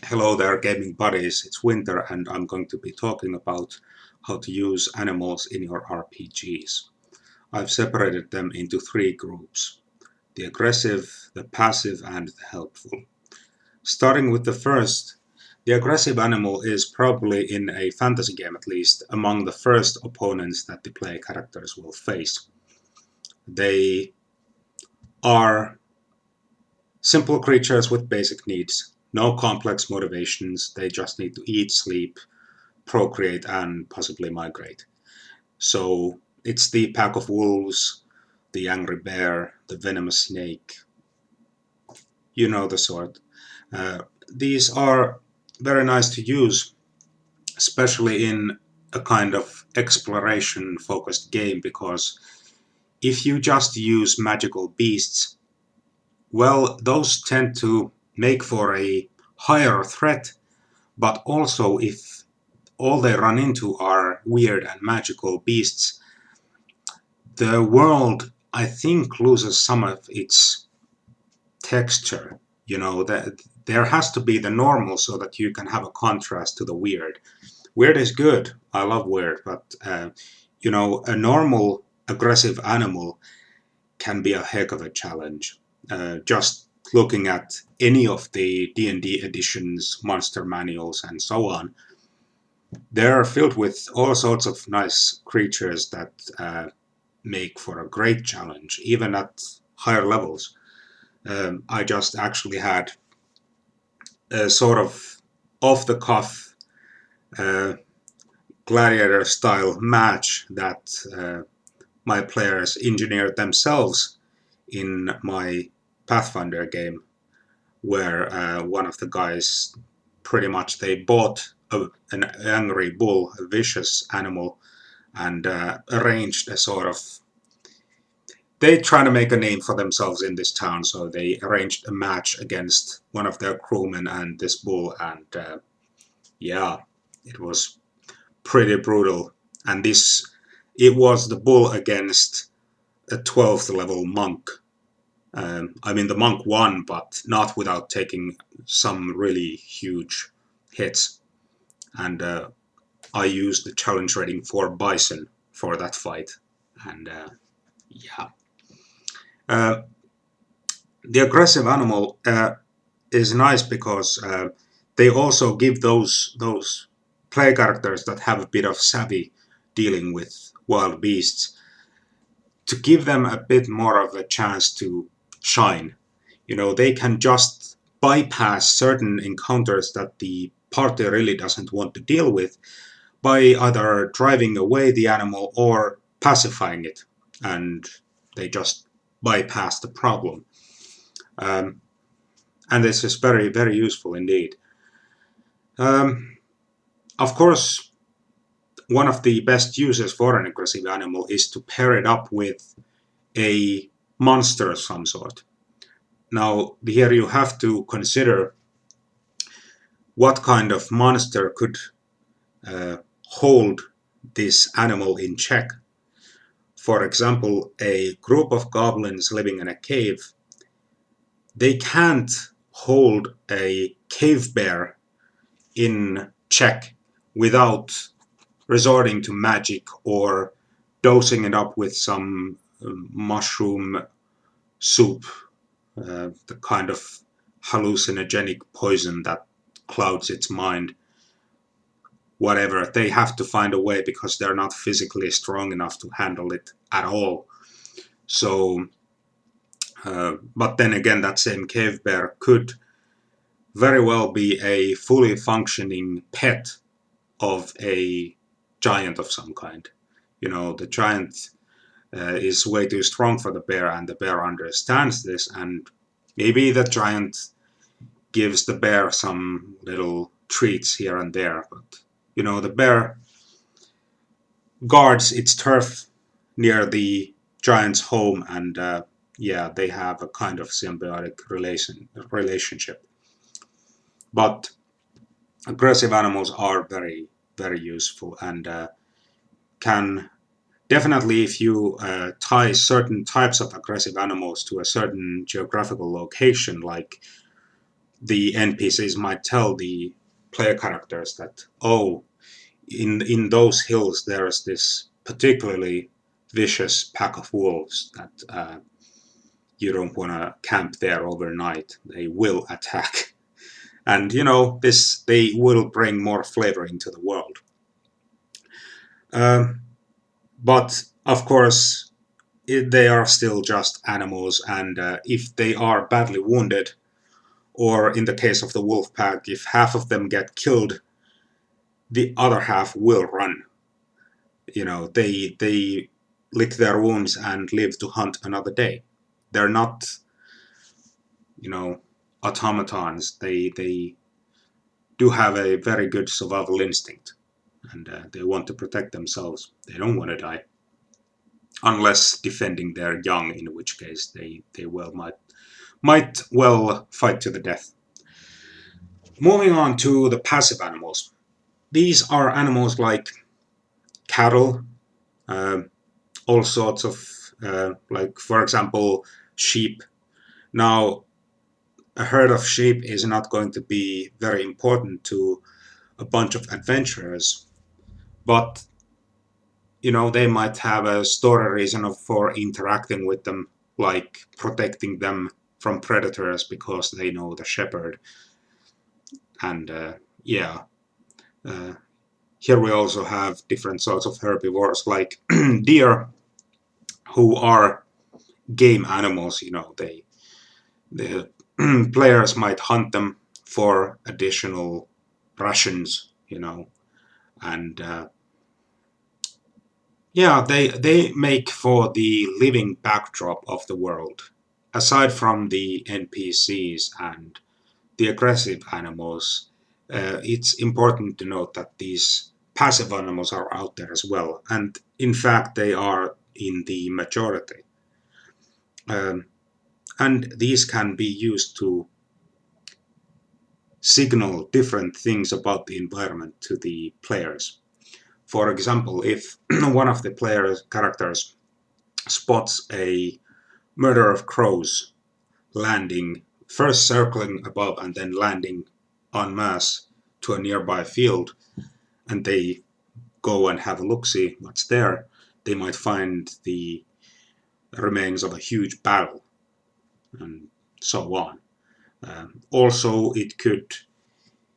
Hello there, gaming buddies. It's winter, and I'm going to be talking about how to use animals in your RPGs. I've separated them into three groups: the aggressive, the passive, and the helpful. Starting with the first, the aggressive animal is probably, in a fantasy game at least, among the first opponents that the player characters will face. They are simple creatures with basic needs, no complex motivations, they just need to eat, sleep, procreate, and possibly migrate. So it's the pack of wolves, the angry bear, the venomous snake, you know the sort. These are very nice to use, especially in a kind of exploration focused game, because if you just use magical beasts, well, those tend to make for a higher threat, but also if all they run into are weird and magical beasts, the world, I think, loses some of its texture. You know, that there has to be the normal so that you can have a contrast to the weird. Weird is good. I love weird, but a normal aggressive animal can be a heck of a challenge. Just looking at any of the D&D editions, monster manuals, and so on, they're filled with all sorts of nice creatures that make for a great challenge, even at higher levels. I just actually had a sort of off the cuff uh, gladiator style match that my players engineered themselves in my Pathfinder game, where one of the guys pretty much they bought an angry bull, a vicious animal, and arranged a sort of they try to make a name for themselves in this town, so they arranged a match against one of their crewmen and this bull, and yeah, it was pretty brutal. And it was the bull against a 12th level monk. I mean, the monk won, but not without taking some really huge hits. And I used the challenge rating for Bison for that fight, and yeah. Uh, the aggressive animal is nice because they also give those play characters that have a bit of savvy dealing with wild beasts to give them a bit more of a chance to shine. You know, they can just bypass certain encounters that the party really doesn't want to deal with by either driving away the animal or pacifying it, and they just bypass the problem. Um, and this is very, very useful indeed. Um, of course, one of the best uses for an aggressive animal is to pair it up with a monster of some sort. Now, here you have to consider what kind of monster could hold this animal in check. For example, a group of goblins living in a cave, they can't hold a cave bear in check without resorting to magic or dosing it up with some mushroom soup, the kind of hallucinogenic poison that clouds its mind. Whatever, they have to find a way because they're not physically strong enough to handle it at all. So, but then again, that same cave bear could very well be a fully functioning pet of a giant of some kind. You know, the giant is way too strong for the bear, and the bear understands this, and maybe the giant gives the bear some little treats here and there. But, you know, the bear guards its turf near the giant's home, and yeah, they have a kind of symbiotic relationship. But aggressive animals are very, very useful and can definitely, if you tie certain types of aggressive animals to a certain geographical location, like the NPCs might tell the player characters that, oh, in those hills there's this particularly vicious pack of wolves that you don't want to camp there overnight. They will attack. And they will bring more flavor into the world. But of course, they are still just animals, and if they are badly wounded, or in the case of the wolf pack, if half of them get killed, the other half will run. They lick their wounds and live to hunt another day. They're not, automatons. They do have a very good survival instinct, and they want to protect themselves. They don't want to die, unless defending their young, in which case they might well fight to the death. Moving on to the passive animals. These are animals like cattle, all sorts of, like for example, sheep. Now, a herd of sheep is not going to be very important to a bunch of adventurers, but they might have a story reason for interacting with them, like protecting them from predators because they know the shepherd. And here we also have different sorts of herbivores, like deer, who are game animals. The players might hunt them for additional rations, and they make for the living backdrop of the world. Aside from the NPCs and the aggressive animals, it's important to note that these passive animals are out there as well, and in fact they are in the majority. And these can be used to signal different things about the environment to the players. For example, if one of the player characters spots a murder of crows landing, first circling above and then landing en masse to a nearby field, and they go and have a look-see what's there, they might find the remains of a huge battle, and so on. Also, it could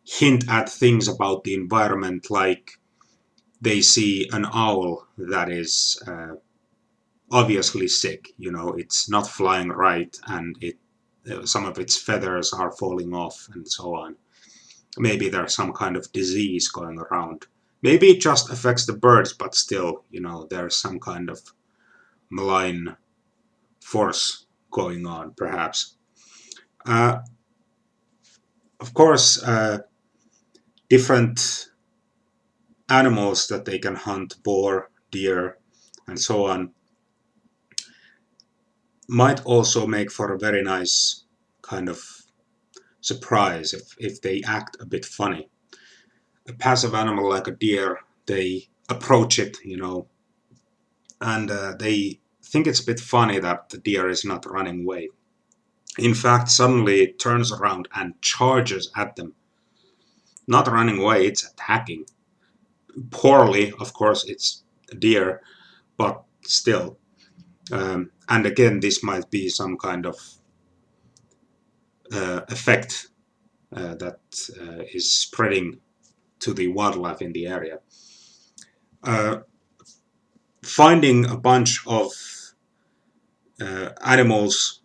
hint at things about the environment, like they see an owl that is obviously sick. It's not flying right, and some of its feathers are falling off, and so on. Maybe there's some kind of disease going around. Maybe it just affects the birds, but still, there's some kind of malign force going on, perhaps. Of course, different animals that they can hunt, boar, deer, and so on, might also make for a very nice kind of surprise if they act a bit funny. A passive animal like a deer, they approach it, and they think it's a bit funny that the deer is not running away. In fact, suddenly it turns around and charges at them. Not running away, it's attacking. Poorly, of course, it's a deer, but still. And again, this might be some kind of effect that is spreading to the wildlife in the area. Finding a bunch of animals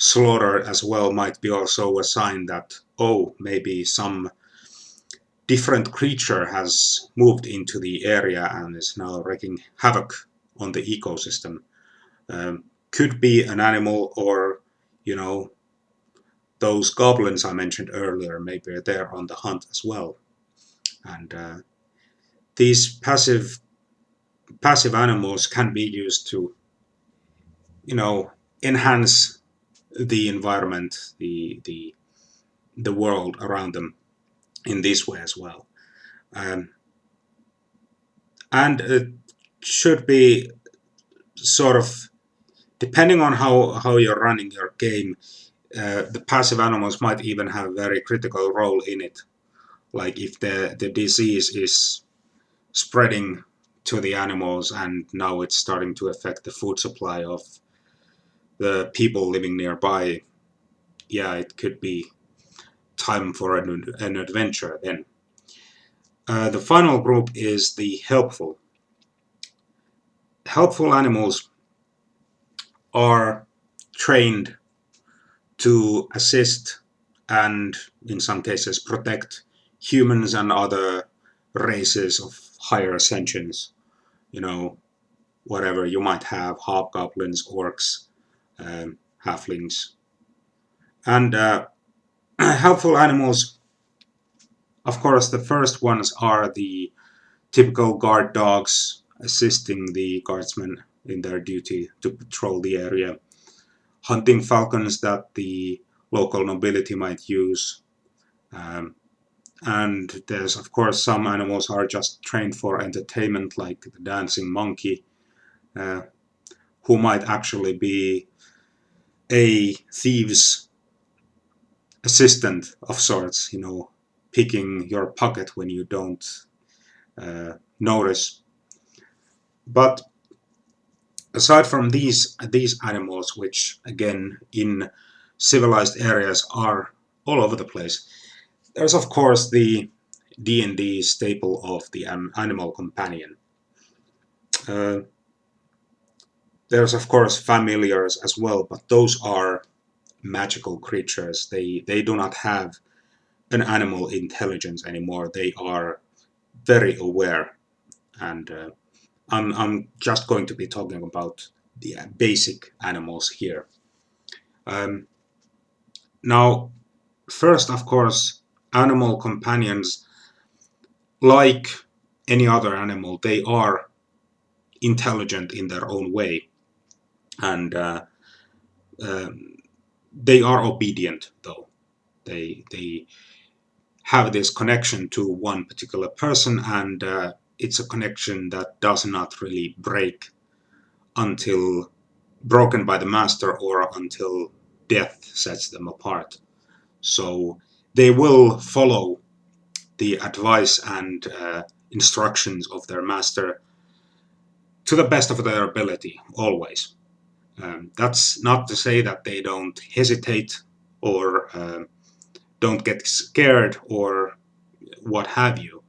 slaughtered as well might be also a sign that, oh, maybe some different creature has moved into the area and is now wreaking havoc on the ecosystem. Could be an animal, or those goblins I mentioned earlier, maybe they're on the hunt as well. And these passive animals can be used to enhance the environment, the world around them in this way as well. And it should be sort of, depending on how you're running your game, The passive animals might even have a very critical role in it. Like if the disease is spreading to the animals and now it's starting to affect the food supply of the people living nearby, yeah, it could be time for an adventure then. The final group is the helpful. Helpful animals are trained to assist and, in some cases, protect humans and other races of higher sentience. You know, whatever you might have, hobgoblins, orcs, halflings. And helpful animals, of course, the first ones are the typical guard dogs assisting the guardsmen in their duty to patrol the area, hunting falcons that the local nobility might use. Um, and there's, of course, some animals are just trained for entertainment, like the dancing monkey, uh, who might actually be a thieves assistant of sorts, picking your pocket when you don't notice. But aside from these animals, which again in civilized areas are all over the place, there's of course the D&D staple of the animal companion. Uh, there's of course familiars as well, but those are magical creatures. They do not have an animal intelligence anymore. They are very aware, and I'm just going to be talking about the basic animals here. Um, Now, first, of course, animal companions, like any other animal, they are intelligent in their own way, and um, they are obedient. Though they have this connection to one particular person, and it's a connection that does not really break until broken by the master or until death sets them apart. So they will follow the advice and instructions of their master to the best of their ability, always. That's not to say that they don't hesitate or don't get scared or what have you.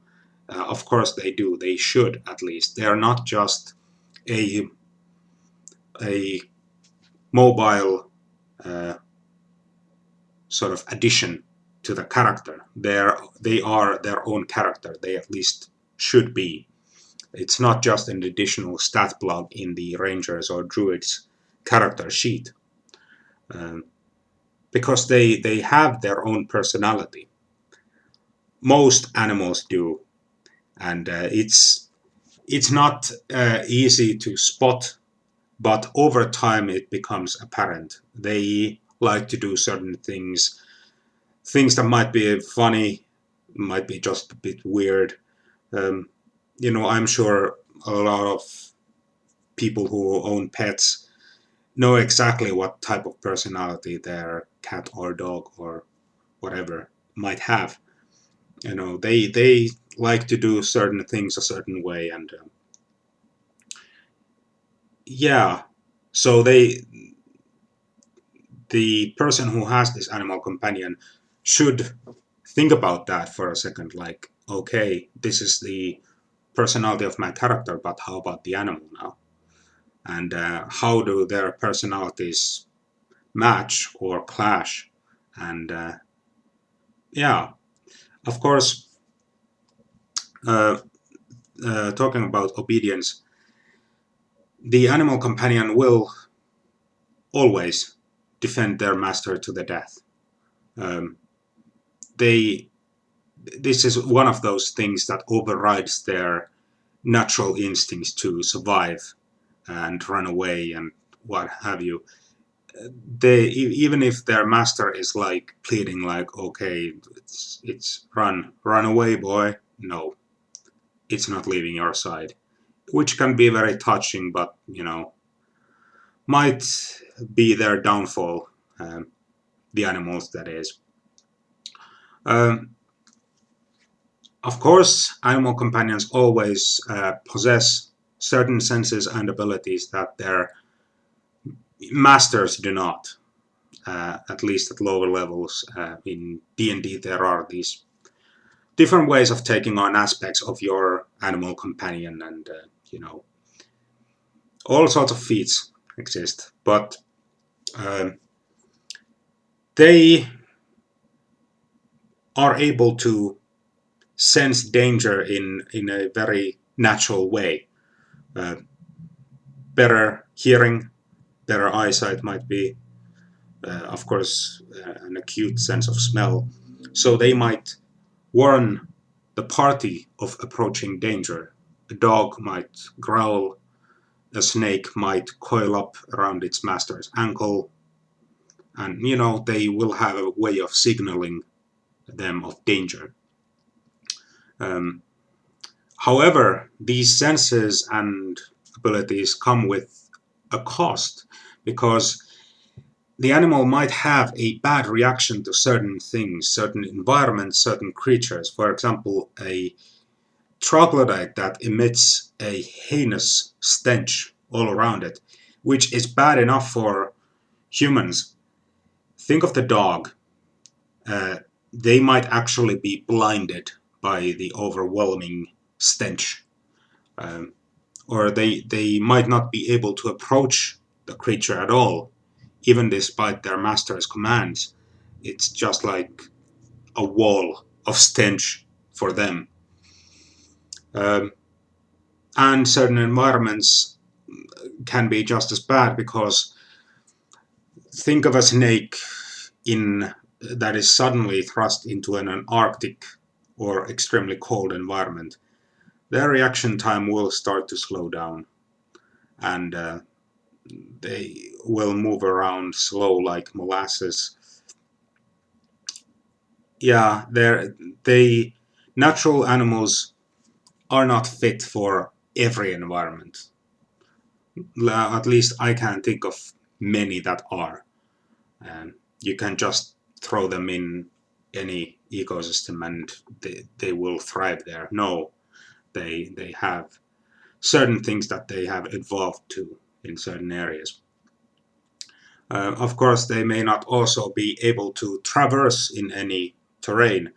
Of course they do. They should, at least. They are not just a a mobile uh, sort of addition to the character. They are their own character. They at least should be. It's not just an additional stat block in the Rangers or Druids character sheet, um, because they have their own personality. Most animals do, and it's not easy to spot, but over time it becomes apparent. They like to do certain things that might be funny, might be just a bit weird. Um, I'm sure a lot of people who own pets know exactly what type of personality their cat or dog or whatever might have. They like to do certain things a certain way, and yeah. So the person who has this animal companion should think about that for a second. Like, okay, this is the personality of my character, but how about the animal now? And how do their personalities match or clash? And yeah, of course, uh, talking about obedience, the animal companion will always defend their master to the death. Um, they this is one of those things that overrides their natural instincts to survive and run away and what have you. Even if their master is like pleading, like, okay, it's run away, boy. No, it's not leaving your side, which can be very touching, but might be their downfall. Um, the animals, that is. Um, of course, animal companions always possess certain senses and abilities that their masters do not. At least at lower levels in D&D, there are these different ways of taking on aspects of your animal companion, and all sorts of feats exist, but um, they are able to sense danger in a very natural way. Uh, Better hearing, better eyesight might be, of course, an acute sense of smell. So they might warn the party of approaching danger. A dog might growl, a snake might coil up around its master's ankle, and they will have a way of signaling them of danger. Um, However, these senses and abilities come with a cost, because the animal might have a bad reaction to certain things, certain environments, certain creatures. For example, a troglodyte that emits a heinous stench all around it, which is bad enough for humans. Think of the dog. Uh, they might actually be blinded by the overwhelming stench. Um, or they might not be able to approach the creature at all, even despite their master's commands. It's just like a wall of stench for them. Um, and certain environments can be just as bad, because think of a snake in that is suddenly thrust into an Arctic or extremely cold environment. Their reaction time will start to slow down, and they will move around slow like molasses. Yeah, they natural animals are not fit for every environment. At least I can't think of many that are. You can just throw them in any ecosystem and they will thrive there. No, they have certain things that they have evolved to in certain areas. Of course, they may not also be able to traverse in any terrain.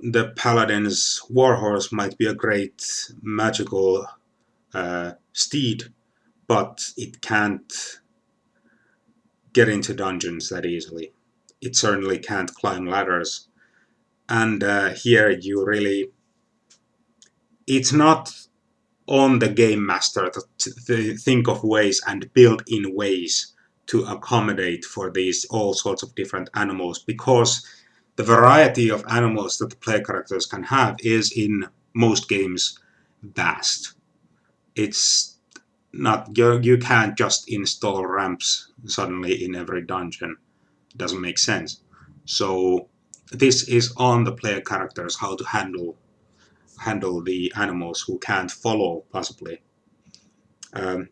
The paladin's warhorse might be a great magical steed, but it can't get into dungeons that easily. It certainly can't climb ladders. And here you really, it's not on the game master to think of ways and build in ways to accommodate for these all sorts of different animals, because the variety of animals that the player characters can have is in most games vast. It's not you can't just install ramps suddenly in every dungeon. It doesn't make sense. So this is on the player characters how to handle the animals who can't follow possibly. Um,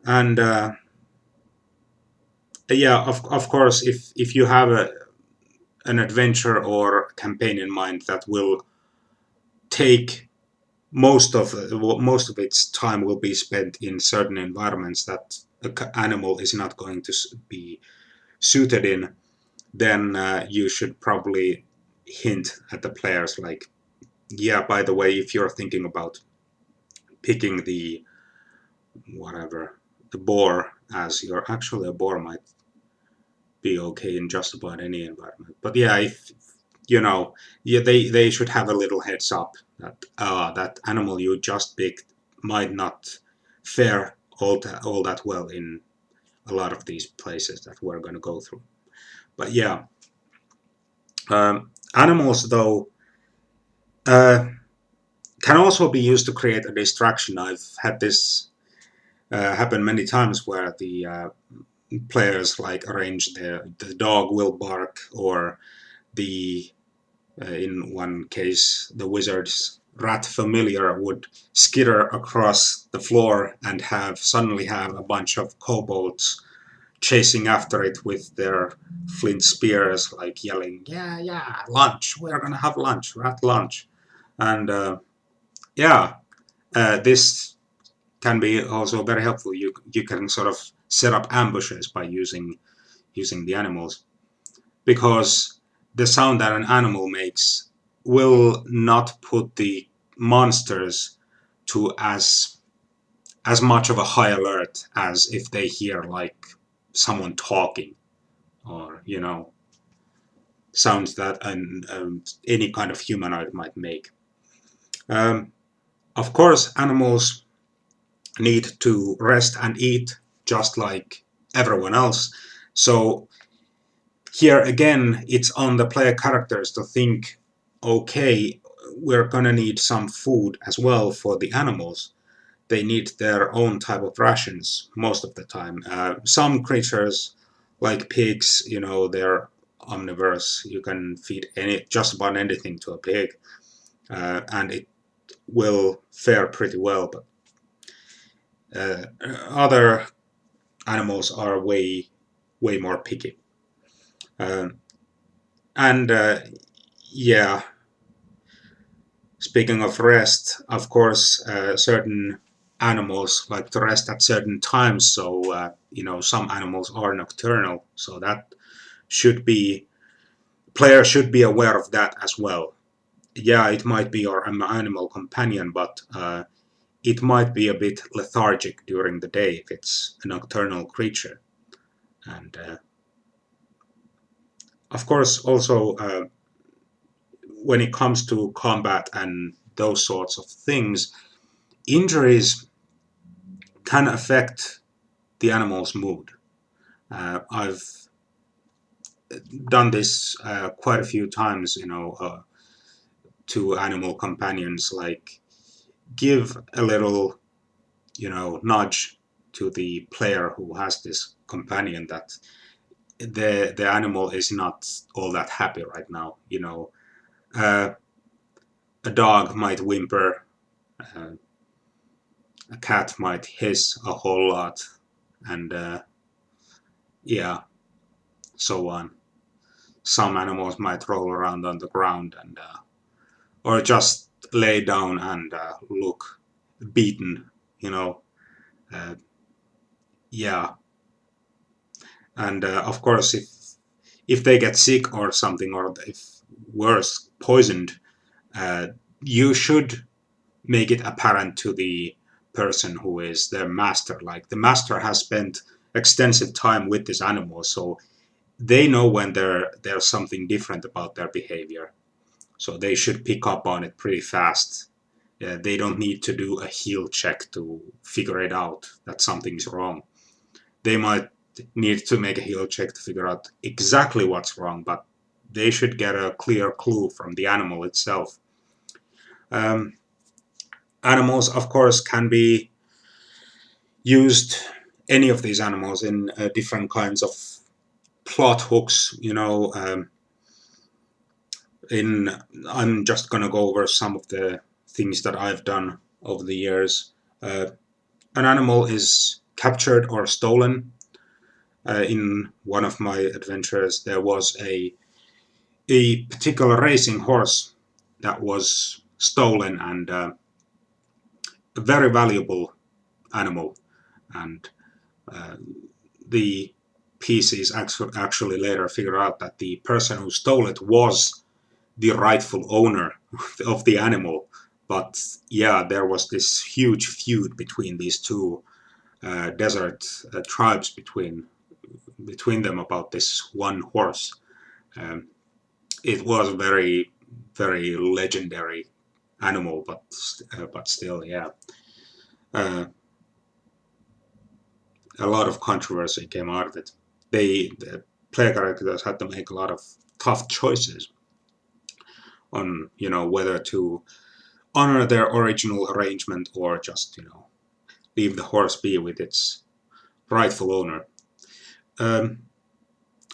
and yeah, of course, if you have an adventure or campaign in mind that will take most of its time will be spent in certain environments that an animal is not going to be suited in, then you should probably hint at the players like, yeah, by the way, if you're thinking about picking the whatever the boar as your actually a boar might be okay in just about any environment. But yeah, if yeah, they should have a little heads up that that animal you just picked might not fare all that well in a lot of these places that we're going to go through. But yeah, animals though uh, can also be used to create a distraction. I've had this happen many times where the players like arrange the dog will bark, or the in one case the wizard's rat familiar would skitter across the floor and have suddenly have a bunch of kobolds chasing after it with their flint spears, like yelling, "Yeah, yeah, lunch! We're gonna have lunch! We're at lunch!" And yeah, this can be also very helpful. You can sort of set up ambushes by using the animals, because the sound that an animal makes will not put the monsters to as much of a high alert as if they hear like someone talking, or sounds that any kind of humanoid might make. Um, of course, animals need to rest and eat just like everyone else. So here again, it's on the player characters to think, okay, we're gonna need some food as well for the animals. They need their own type of rations most of the time. Some creatures, like pigs, they're omnivores. You can feed just about anything to a pig, and it will fare pretty well. But other animals are way more picky. Um, and yeah, speaking of rest, of course, certain animals like to rest at certain times. So some animals are nocturnal. So that should be player should be aware of that as well. Yeah, it might be your animal companion, but it might be a bit lethargic during the day if it's a nocturnal creature. And of course, also when it comes to combat and those sorts of things, injuries can affect the animal's mood. I've done this quite a few times, to animal companions, like give a little, nudge to the player who has this companion that the animal is not all that happy right now. A dog might whimper, uh, a cat might hiss a whole lot, and yeah, so on. Some animals might roll around on the ground and or just lay down and look beaten, you know. Uh, yeah, and of course, if they get sick or something, or if worse, poisoned, uh, you should make it apparent to the person who is their master. Like the master has spent extensive time with this animal, so they know when there's something different about their behavior. So they should pick up on it pretty fast. They don't need to do a heal check to figure it out that something's wrong. They might need to make a heal check to figure out exactly what's wrong, but they should get a clear clue from the animal itself. Um, Animals, of course, can be used, any of these animals, in different kinds of plot hooks. In I'm just gonna go over some of the things that I've done over the years. An animal is captured or stolen. In one of my adventures, there was a particular racing horse that was stolen, and a very valuable animal. And uh, the PCs actually later figured out that the person who stole it was the rightful owner of the animal. But yeah, there was this huge feud between these two desert tribes between them about this one horse. Um, it was very legendary animal, but still, yeah, uh, a lot of controversy came out of it. The player characters had to make a lot of tough choices on whether to honor their original arrangement or just leave the horse be with its rightful owner. Um,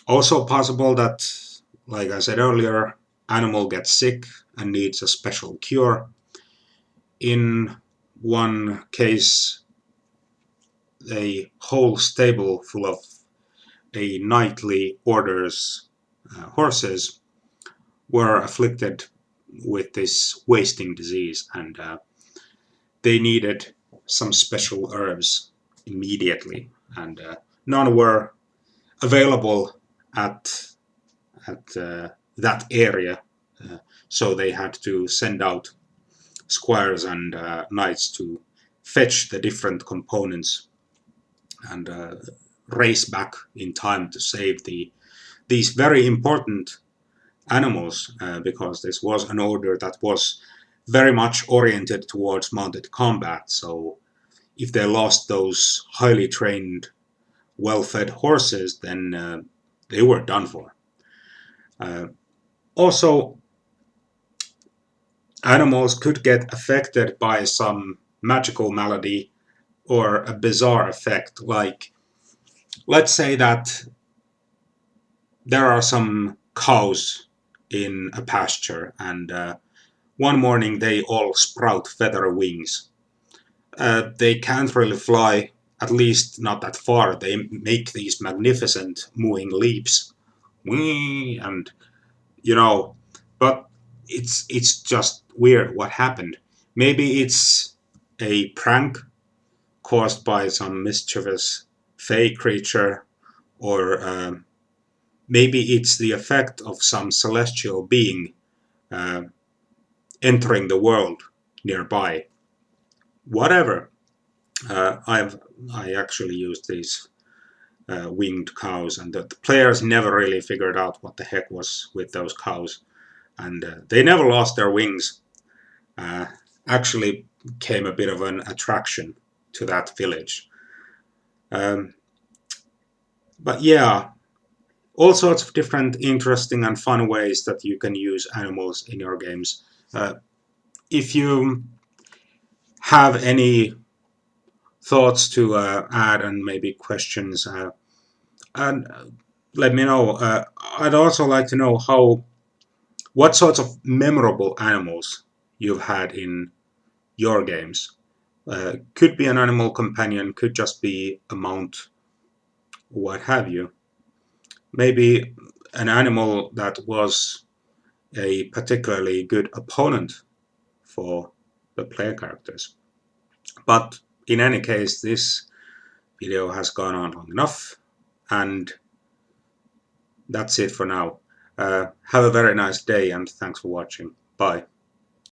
Also possible that, like I said earlier, animal gets sick and needs a special cure. In one case, a whole stable full of a knightly order's horses were afflicted with this wasting disease, and they needed some special herbs immediately, and none were available at that area, so they had to send out squires and knights to fetch the different components and race back in time to save these very important animals, because this was an order that was very much oriented towards mounted combat. So if they lost those highly trained, well-fed horses, then they were done for. Also, animals could get affected by some magical malady or a bizarre effect. Like, let's say that there are some cows in a pasture, and one morning they all sprout feather wings. They can't really fly, at least not that far. They make these magnificent mooing leaps, and you know, but it's just weird what happened. Maybe it's a prank caused by some mischievous fey creature, or maybe it's the effect of some celestial being uh, entering the world nearby. Whatever. I actually used these winged cows, and the players never really figured out what the heck was with those cows, and they never lost their wings. Uh, Actually, became a bit of an attraction to that village. Um, but yeah, all sorts of different interesting and fun ways that you can use animals in your games. If you have any thoughts to add and maybe questions, and let me know. I'd also like to know what sorts of memorable animals you've had in your games. Could be an animal companion, could just be a mount, what have you. Maybe an animal that was a particularly good opponent for the player characters. But in any case, this video has gone on long enough, and that's it for now. Have a very nice day, and thanks for watching. Bye.